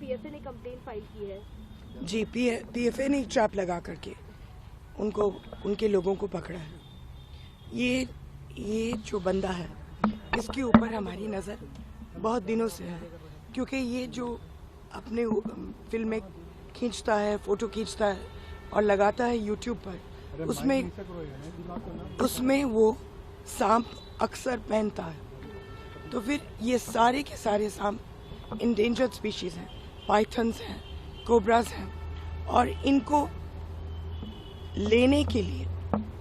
PFA ने complaint file की है। जी, पीएफए ने ट्रैप लगा करके उनको उनके लोगों को पकड़ा है। ये जो बंदा है इसके ऊपर हमारी नज़र बहुत दिनों से है, क्योंकि ये जो अपने फिल्में खींचता है, फ़ोटो खींचता है और लगाता है यूट्यूब पर, उसमें वो सांप अक्सर पहनता है। तो फिर ये सारे के सारे सांप इंडेंजर्ड स्पीशीज़ हैं, पाइथन्स हैं, कोबरास हैं, और इनको लेने के लिए,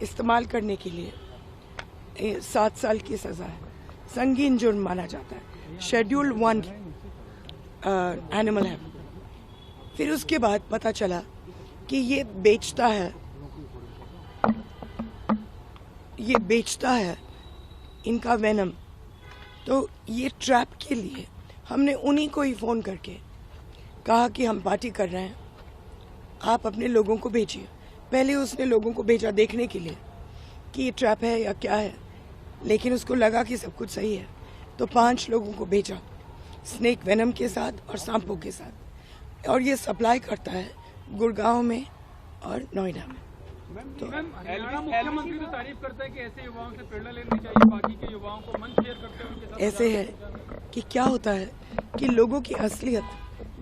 इस्तेमाल करने के लिए 7 साल की सज़ा है, संगीन जुर्म माना जाता है, शेड्यूल 1 एनिमल है। फिर उसके बाद पता चला कि ये बेचता है इनका वेनम। तो ये ट्रैप के लिए हमने उन्हीं को ही फ़ोन करके कहा कि हम पार्टी कर रहे हैं, आप अपने लोगों को भेजिए। पहले उसने लोगों को भेजा देखने के लिए कि ये ट्रैप है या क्या है, लेकिन उसको लगा कि सब कुछ सही है, तो 5 लोगों को भेजा स्नेक वेनम के साथ और सांपों के साथ, और ये सप्लाई करता है गुड़गांव में और नोएडा में। तो मुख्यमंत्री तो तारीफ करता है कि ऐसे युवाओं से प्रेरणा लेनी चाहिए, बाकी के युवाओं को मंच शेयर करते हैं उनके साथ। ऐसे है कि क्या होता है कि लोगों की असलियत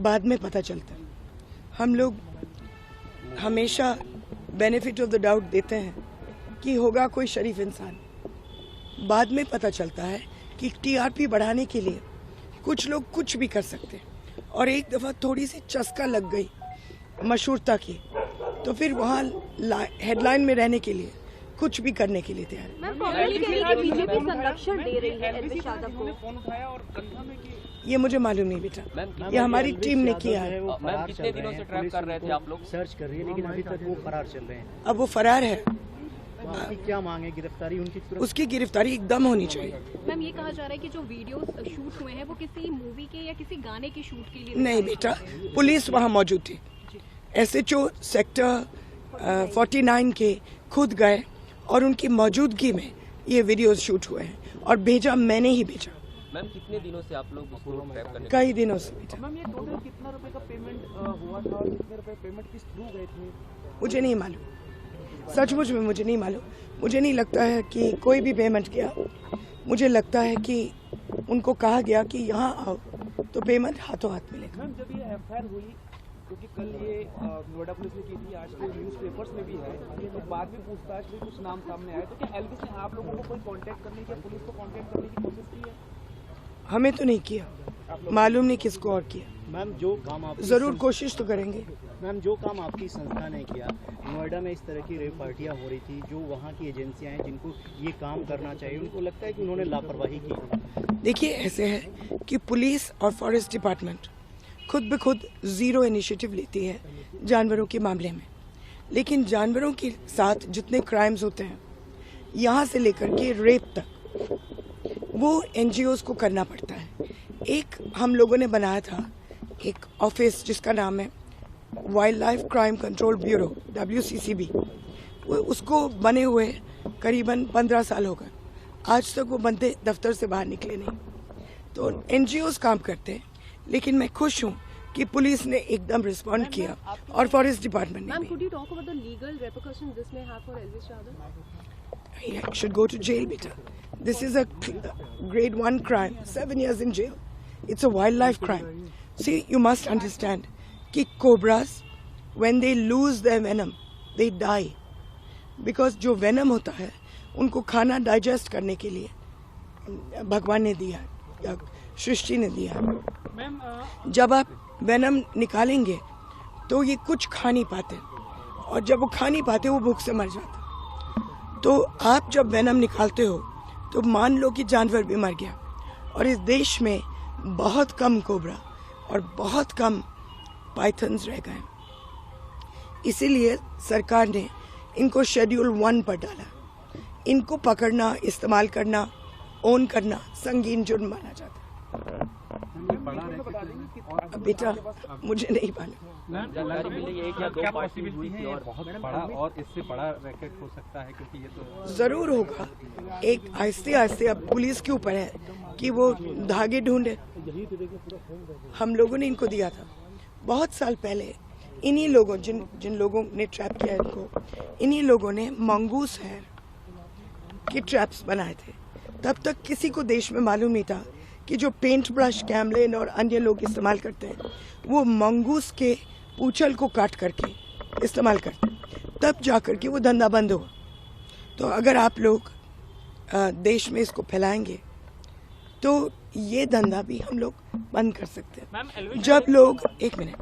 बाद में पता चलता है। हम लोग हमेशा बेनिफिट ऑफ द डाउट देते हैं कि होगा कोई शरीफ इंसान, बाद में पता चलता है कि टीआरपी बढ़ाने के लिए कुछ लोग कुछ भी कर सकते हैं, और एक दफ़ा थोड़ी सी चस्का लग गई मशहूरता की, तो फिर वहाँ हेडलाइन में रहने के लिए कुछ भी करने के लिए तैयार है। बीजेपी संरक्षण दे रही है एलविश यादव को। फोन उठाया और कंधा में की। ये मुझे मालूम नहीं बेटा, ये हमारी टीम ने किया है। मैम, कितने दिनों से ट्रैप कर रहे थे आप लोग? सर्च कर रही है, लेकिन अभी तक वो फरार चल रहे हैं। अब वो फरार है, आपकी क्या मांग है? गिरफ्तारी उनकी? उसकी गिरफ्तारी एकदम होनी चाहिए। मैम, ये कहा जा रहा है कि जो वीडियोस शूट हुए हैं वो किसी मूवी के या किसी गाने के शूट के लिए नहीं बेटा, पुलिस वहाँ मौजूद थी। SHO सेक्टर 49 के खुद गए और उनकी मौजूदगी में ये वीडियोस शूट हुए हैं, और भेजा मैंने ही भेजा। मैम, कितने दिनों से आप लोग उसको ट्रैप करने? कई दिनों से बेटा। मैम, ये टोटल कितना रुपए का पेमेंट हुआ था और कितने रुपए पेमेंट किस थ्रू गए थे? मुझे नहीं मालूम, सचमुच में मुझे नहीं मालूम। मुझे नहीं लगता है कि कोई भी पेमेंट किया। मुझे लगता है कि उनको कहा गया कि यहाँ आओ तो पेमेंट हाथों हाथ मिलेगा। मैम, जब ये एफआईआर हुई, क्योंकि कल ये नोएडा पुलिस ने की थी, आज के न्यूज़पेपर्स में भी है, तो बाद में पूछताछ में कुछ नाम सामने आए, तो क्या एलविश ने आप लोगों को कोई कांटेक्ट करने की, पुलिस को कांटेक्ट करने की कोशिश की है? हमें तो नहीं किया, मालूम नहीं किसको और किया। मैम, जो काम आप जरूर कोशिश तो करेंगे। मैम, जो काम आपकी संस्था ने किया, नोएडा में इस तरह की रेप पार्टियां हो रही थी, जो वहाँ की एजेंसियां हैं जिनको ये काम करना चाहिए, उनको लगता है कि उन्होंने लापरवाही की। देखिए, ऐसे है कि पुलिस और फॉरेस्ट डिपार्टमेंट खुद ब खुद ज़ीरो इनिशिएटिव लेती है जानवरों के मामले में, लेकिन जानवरों के साथ जितने क्राइम्स होते हैं, यहाँ से लेकर के रेप तक, वो NGOs को करना पड़ता है। एक हम लोगों ने बनाया था एक ऑफिस जिसका नाम है wild life crime control bureau, WCCB। उसको बने हुए करीबन 15 साल हो गए, आज तक वो बंदे दफ्तर से बाहर निकले नहीं। तो NGOs काम करते हैं, लेकिन मैं खुश हूँ कि पुलिस ने एकदम रिस्पॉन्ड किया और फॉरेस्ट डिपार्टमेंट ने भी। Ma'am, could you talk about the legal repercussions this may have for Elvish Yadav? He should go to jail, beta. This is a grade 1 crime, 7 years in jail. It's a wildlife crime. See, you must understand कि cobras, when they lose their venom, they die. Because जो venom होता है, उनको खाना digest करने के लिए भगवान ने दिया या सृष्टि ने दिया। जब आप वेनम निकालेंगे तो ये कुछ खा नहीं पाते, और जब वो खा नहीं पाते वो भूख से मर जाते। तो आप जब वेनम निकालते हो तो मान लो कि जानवर भी मर गया, और इस देश में बहुत कम कोबरा और बहुत कम पाइथन्स रह गए। इसीलिए सरकार ने इनको शेड्यूल 1 पर डाला। इनको पकड़ना, इस्तेमाल करना, ओन करना संगीन जुर्म माना जाता है। बेटा, मुझे नहीं मालूम। जानकारी मिली है कि क्या पॉसिबिलिटी है और बहुत बड़ा और इससे बड़ा रैकेट हो सकता है, क्योंकि ये तो जरूर होगा। एक आहिस्ते आहिस्ते अब पुलिस के ऊपर है कि वो धागे ढूंढे। हम लोगों ने इनको दिया था, बहुत साल पहले इन्हीं लोगों जिन लोगों ने ट्रैप किया इनको, इन्हीं लोगों ने मंगूस हेयर के ट्रैप्स बनाए थे। तब तक किसी को देश में मालूम नहीं था कि जो पेंट ब्रश, कैमलिन और अन्य लोग इस्तेमाल करते हैं वो मंगूस के पूंछल को काट करके इस्तेमाल करते हैं। तब जाकर के वो धंधा बंद हुआ। तो अगर आप लोग देश में इसको फैलाएंगे तो ये धंधा भी हम लोग बंद कर सकते हैं। जब लोग, एक मिनट,